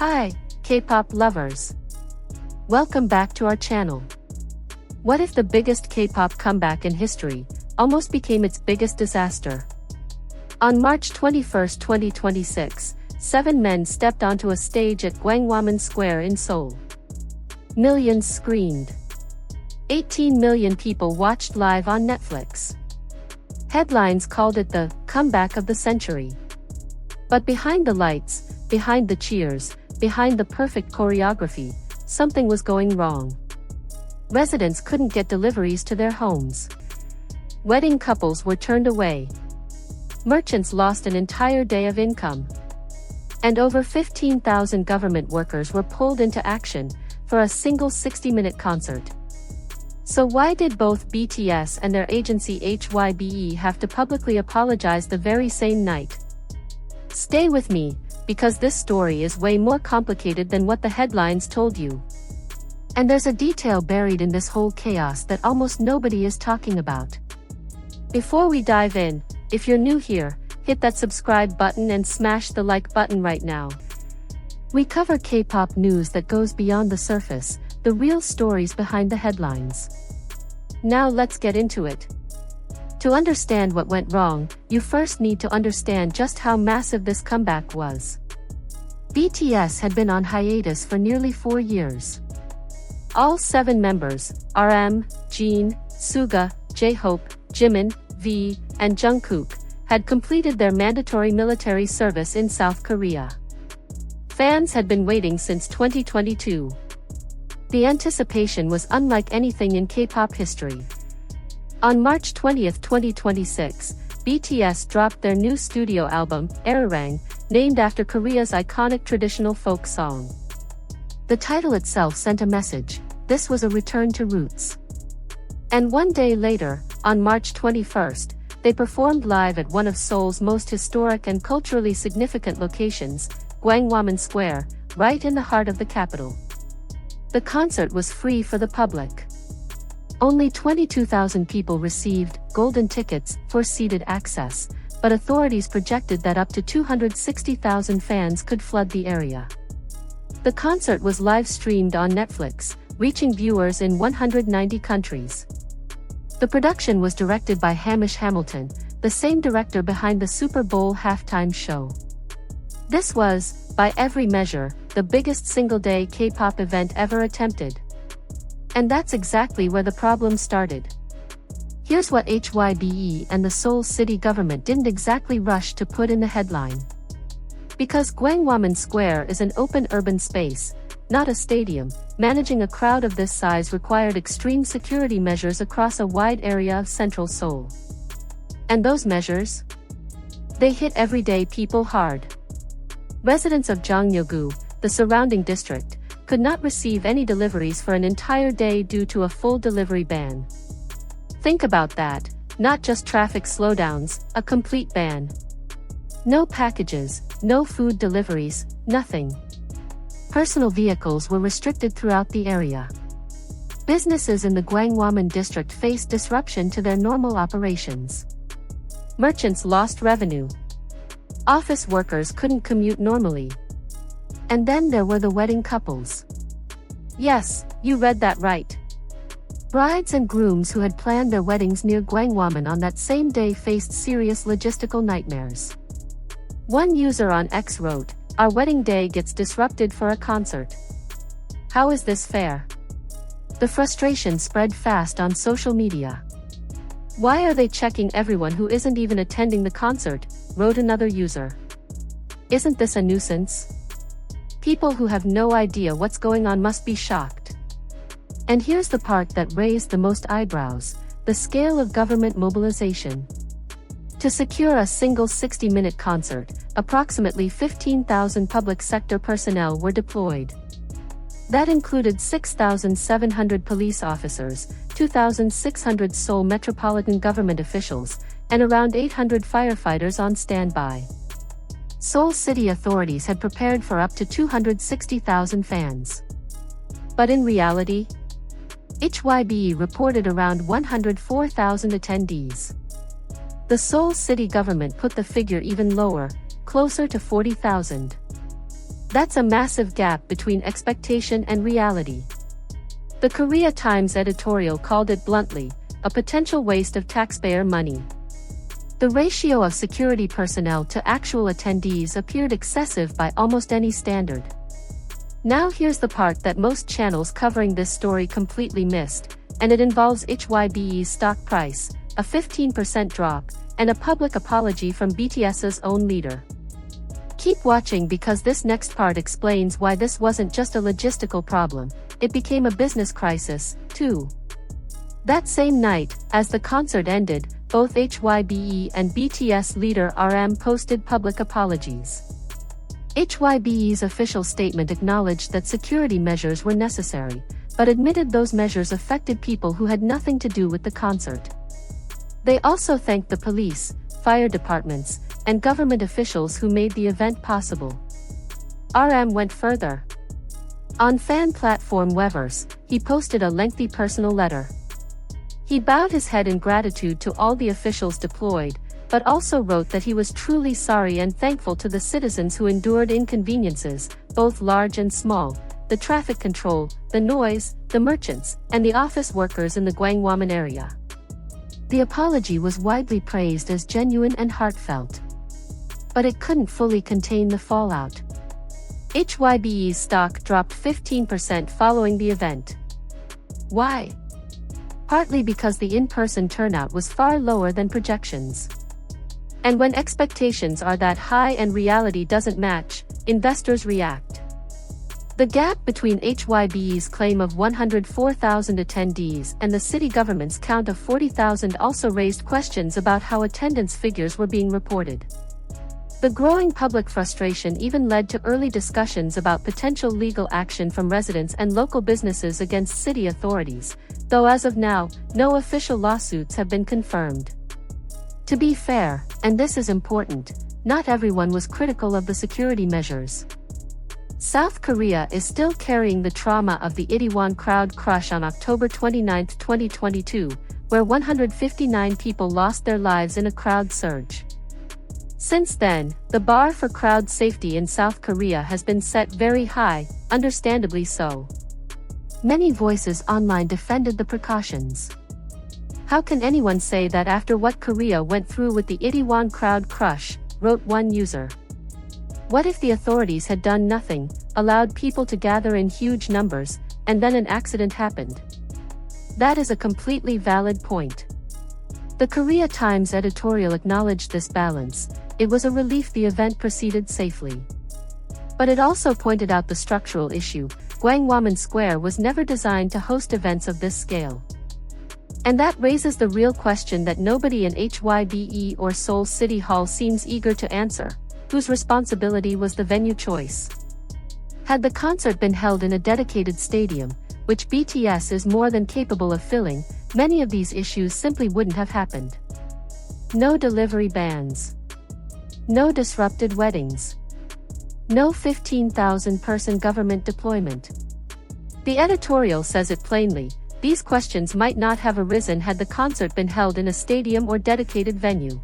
Hi, K-pop lovers. Welcome back to our channel. What if the biggest K-pop comeback in history almost became its biggest disaster? On March 21, 2026, 7 men stepped onto a stage at Gwanghwamun Square in Seoul. Millions screamed. 18 million people watched live on Netflix. Headlines called it the comeback of the century. But behind the lights, behind the cheers, behind the perfect choreography, something was going wrong. Residents couldn't get deliveries to their homes. Wedding couples were turned away. Merchants lost an entire day of income. And over 15,000 government workers were pulled into action for a single 60-minute concert. So why did both BTS and their agency HYBE have to publicly apologize the very same night? Stay with me, because this story is way more complicated than what the headlines told you. And there's a detail buried in this whole chaos that almost nobody is talking about. Before we dive in, if you're new here, hit that subscribe button and smash the like button right now. We cover K-pop news that goes beyond the surface, the real stories behind the headlines. Now let's get into it. To understand what went wrong, you first need to understand just how massive this comeback was. BTS had been on hiatus for nearly 4 years. All 7 members, RM, Jin, Suga, jhope, Jimin, V, and Jungkook, had completed their mandatory military service in South Korea. Fans had been waiting since 2022. The anticipation was unlike anything in K-pop history. On March 20, 2026, BTS dropped their new studio album, Arirang, named after Korea's iconic traditional folk song. The title itself sent a message: this was a return to roots. And one day later, on March 21st, they performed live at one of Seoul's most historic and culturally significant locations, Gwanghwamun Square, right in the heart of the capital. The concert was free for the public. Only 22,000 people received golden tickets for seated access, but authorities projected that up to 260,000 fans could flood the area. The concert was live-streamed on Netflix, reaching viewers in 190 countries. The production was directed by Hamish Hamilton, the same director behind the Super Bowl halftime show. This was, by every measure, the biggest single-day K-pop event ever attempted. And that's exactly where the problem started. Here's what HYBE and the Seoul city government didn't exactly rush to put in the headline. Because Gwanghwamun Square is an open urban space, not a stadium, managing a crowd of this size required extreme security measures across a wide area of central Seoul. And those measures? They hit everyday people hard. Residents of Jongno-gu, the surrounding district, could not receive any deliveries for an entire day due to a full delivery ban. Think about that, not just traffic slowdowns, a complete ban. No packages, no food deliveries, nothing. Personal vehicles were restricted throughout the area. Businesses in the Gwanghwamun district faced disruption to their normal operations. Merchants lost revenue. Office workers couldn't commute normally. And then there were the wedding couples. Yes, you read that right. Brides and grooms who had planned their weddings near Gwanghwamun on that same day faced serious logistical nightmares. One user on X wrote, "Our wedding day gets disrupted for a concert. How is this fair?" The frustration spread fast on social media. "Why are they checking everyone who isn't even attending the concert?" wrote another user. "Isn't this a nuisance? People who have no idea what's going on must be shocked." And here's the part that raised the most eyebrows: the scale of government mobilization. To secure a single 60-minute concert, approximately 15,000 public sector personnel were deployed. That included 6,700 police officers, 2,600 Seoul metropolitan government officials, and around 800 firefighters on standby. Seoul city authorities had prepared for up to 260,000 fans. But in reality, HYBE reported around 104,000 attendees. The Seoul city government put the figure even lower, closer to 40,000. That's a massive gap between expectation and reality. The Korea Times editorial called it bluntly, a potential waste of taxpayer money. The ratio of security personnel to actual attendees appeared excessive by almost any standard. Now here's the part that most channels covering this story completely missed, and it involves HYBE's stock price, a 15% drop, and a public apology from BTS's own leader. Keep watching because this next part explains why this wasn't just a logistical problem, it became a business crisis, too. That same night, as the concert ended, both HYBE and BTS leader RM posted public apologies. HYBE's official statement acknowledged that security measures were necessary, but admitted those measures affected people who had nothing to do with the concert. They also thanked the police, fire departments, and government officials who made the event possible. RM went further. On fan platform Weverse, he posted a lengthy personal letter. He bowed his head in gratitude to all the officials deployed, but also wrote that he was truly sorry and thankful to the citizens who endured inconveniences, both large and small, the traffic control, the noise, the merchants, and the office workers in the Gwangwamun area. The apology was widely praised as genuine and heartfelt. But it couldn't fully contain the fallout. HYBE's stock dropped 15% following the event. Why? Partly because the in-person turnout was far lower than projections. And when expectations are that high and reality doesn't match, investors react. The gap between HYBE's claim of 104,000 attendees and the city government's count of 40,000 also raised questions about how attendance figures were being reported. The growing public frustration even led to early discussions about potential legal action from residents and local businesses against city authorities, though as of now, no official lawsuits have been confirmed. To be fair, and this is important, not everyone was critical of the security measures. South Korea is still carrying the trauma of the Itaewon crowd crush on October 29, 2022, where 159 people lost their lives in a crowd surge. Since then, the bar for crowd safety in South Korea has been set very high, understandably so. Many voices online defended the precautions. How can anyone say that after what Korea went through with the Itaewon crowd crush, wrote one user. What if the authorities had done nothing, allowed people to gather in huge numbers, and then an accident happened? That is a completely valid point. The Korea Times editorial acknowledged this balance. It was a relief the event proceeded safely. But it also pointed out the structural issue. Gwangwamun Square was never designed to host events of this scale. And that raises the real question that nobody in HYBE or Seoul City Hall seems eager to answer. Whose responsibility was the venue choice? Had the concert been held in a dedicated stadium, which BTS is more than capable of filling, many of these issues simply wouldn't have happened. No delivery bans. No disrupted weddings. No 15,000-person government deployment. The editorial says it plainly, these questions might not have arisen had the concert been held in a stadium or dedicated venue.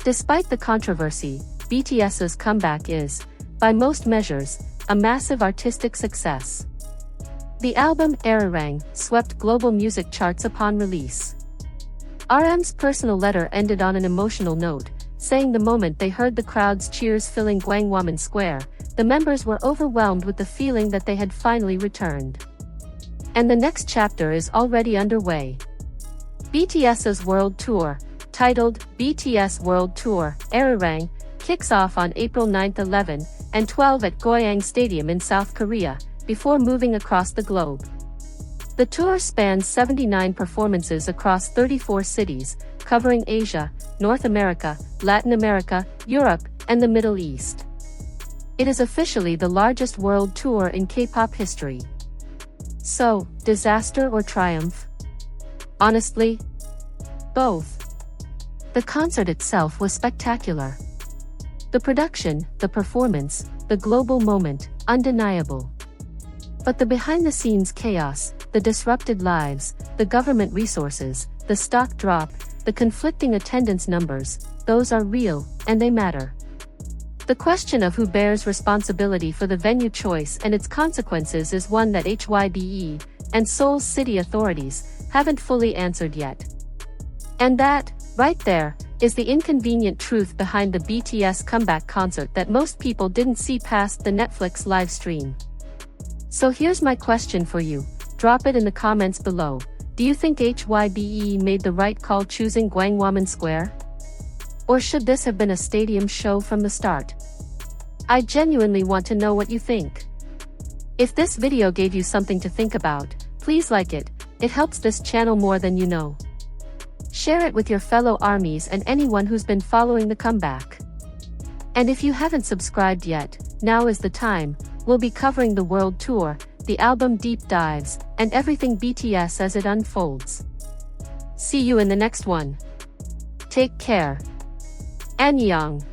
Despite the controversy, BTS's comeback is, by most measures, a massive artistic success. The album Arirang swept global music charts upon release. RM's personal letter ended on an emotional note, saying the moment they heard the crowd's cheers filling Gwangwamun Square, the members were overwhelmed with the feeling that they had finally returned. And the next chapter is already underway. BTS's world tour, titled BTS World Tour, Arirang, kicks off on April 9, 11, and 12 at Goyang Stadium in South Korea, before moving across the globe. The tour spans 79 performances across 34 cities, covering Asia, North America, Latin America, Europe, and the Middle East. It is officially the largest world tour in K-pop history. So, disaster or triumph? Honestly, both. The concert itself was spectacular. The production, the performance, the global moment, undeniable. But the behind-the-scenes chaos, the disrupted lives, the government resources, the stock drop, the conflicting attendance numbers, those are real, and they matter. The question of who bears responsibility for the venue choice and its consequences is one that HYBE and Seoul's city authorities haven't fully answered yet. And that, right there, is the inconvenient truth behind the BTS comeback concert that most people didn't see past the Netflix live stream. So here's my question for you, drop it in the comments below. Do you think HYBE made the right call choosing Gwangwamun Square? Or should this have been a stadium show from the start? I genuinely want to know what you think. If this video gave you something to think about, please like it, it helps this channel more than you know. Share it with your fellow ARMYs and anyone who's been following the comeback. And if you haven't subscribed yet, now is the time. We'll be covering the world tour, the album deep dives, and everything BTS as it unfolds. See you in the next one. Take care. Annyeong.